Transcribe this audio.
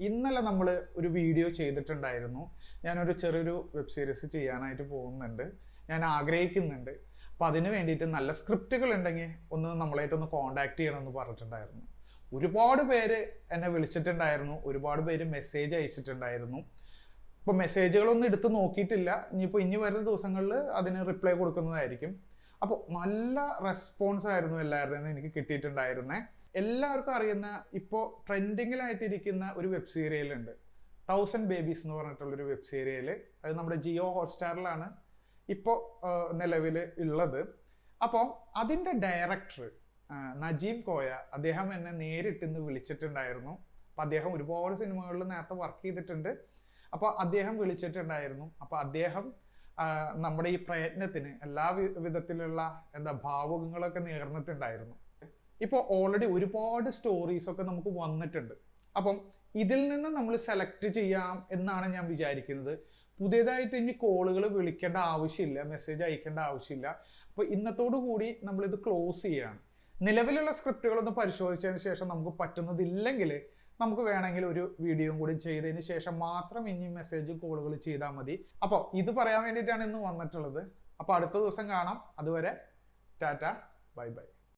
ഇന്നലെ നമ്മൾ ഒരു വീഡിയോ ചെയ്തിട്ടുണ്ടായിരുന്നു. ഞാനൊരു ചെറിയൊരു വെബ് സീരീസ് ചെയ്യാനായിട്ട് പോകുന്നുണ്ട്, ഞാൻ ആഗ്രഹിക്കുന്നുണ്ട്. അപ്പം അതിന് വേണ്ടിയിട്ട് നല്ല സ്ക്രിപ്റ്റുകൾ ഉണ്ടെങ്കിൽ ഒന്ന് നമ്മളായിട്ടൊന്ന് കോൺടാക്ട് ചെയ്യണമെന്ന് പറഞ്ഞിട്ടുണ്ടായിരുന്നു. ഒരുപാട് പേര് എന്നെ വിളിച്ചിട്ടുണ്ടായിരുന്നു, ഒരുപാട് പേര് മെസ്സേജ് അയച്ചിട്ടുണ്ടായിരുന്നു. ഇപ്പോൾ മെസ്സേജുകളൊന്നും എടുത്ത് നോക്കിയിട്ടില്ല, ഇനി വരുന്ന ദിവസങ്ങളിൽ അതിന് റിപ്ലൈ കൊടുക്കുന്നതായിരിക്കും. അപ്പോൾ നല്ല റെസ്പോൺസ് ആയിരുന്നു എല്ലാവരുടെയും എനിക്ക് കിട്ടിയിട്ടുണ്ടായിരുന്നേ. എല്ലാവർക്കും അറിയുന്ന ഇപ്പോൾ ട്രെൻഡിങ്ങിലായിട്ടിരിക്കുന്ന ഒരു വെബ് സീരിയൽ ഉണ്ട്, 1000 Babies എന്ന് പറഞ്ഞിട്ടുള്ളൊരു വെബ് സീരിയൽ. അത് നമ്മുടെ ജിയോ ഹോട്ട്സ്റ്റാറിലാണ് ഇപ്പോൾ നിലവിൽ ഉള്ളത്. അപ്പോൾ അതിൻ്റെ ഡയറക്ടർ നജീം കോയ, അദ്ദേഹം എന്നെ നേരിട്ട് ഇന്ന് വിളിച്ചിട്ടുണ്ടായിരുന്നു. അപ്പോൾ അദ്ദേഹം ഒരുപാട് സിനിമകളിൽ നേരത്തെ വർക്ക് ചെയ്തിട്ടുണ്ട്. അപ്പോൾ അദ്ദേഹം വിളിച്ചിട്ടുണ്ടായിരുന്നു. അപ്പോൾ അദ്ദേഹം നമ്മുടെ ഈ പ്രയത്നത്തിന് എല്ലാ വിധത്തിലുള്ള ഭാവുകങ്ങളൊക്കെ നേർന്നിട്ടുണ്ടായിരുന്നു. ഇപ്പോൾ ഓൾറെഡി ഒരുപാട് സ്റ്റോറീസൊക്കെ നമുക്ക് വന്നിട്ടുണ്ട്. അപ്പം ഇതിൽ നിന്ന് നമ്മൾ സെലക്ട് ചെയ്യാം എന്നാണ് ഞാൻ വിചാരിക്കുന്നത്. പുതിയതായിട്ട് ഇനി കോളുകൾ വിളിക്കേണ്ട ആവശ്യമില്ല, മെസ്സേജ് അയക്കേണ്ട ആവശ്യമില്ല. അപ്പോൾ ഇന്നത്തോടു കൂടി നമ്മളിത് ക്ലോസ് ചെയ്യുകയാണ്. നിലവിലുള്ള സ്ക്രിപ്റ്റുകളൊന്ന് പരിശോധിച്ചതിന് ശേഷം നമുക്ക് പറ്റുന്നതില്ലെങ്കിൽ നമുക്ക് വേണമെങ്കിൽ ഒരു വീഡിയോയും കൂടി ചെയ്തതിന് ശേഷം മാത്രം ഇനി മെസ്സേജും കോളുകൾ ചെയ്താൽ മതി. അപ്പോൾ ഇത് പറയാൻ വേണ്ടിയിട്ടാണ് ഇന്ന് വന്നിട്ടുള്ളത്. അപ്പോൾ അടുത്ത ദിവസം കാണാം. അതുവരെ ടാറ്റ, ബൈ ബൈ.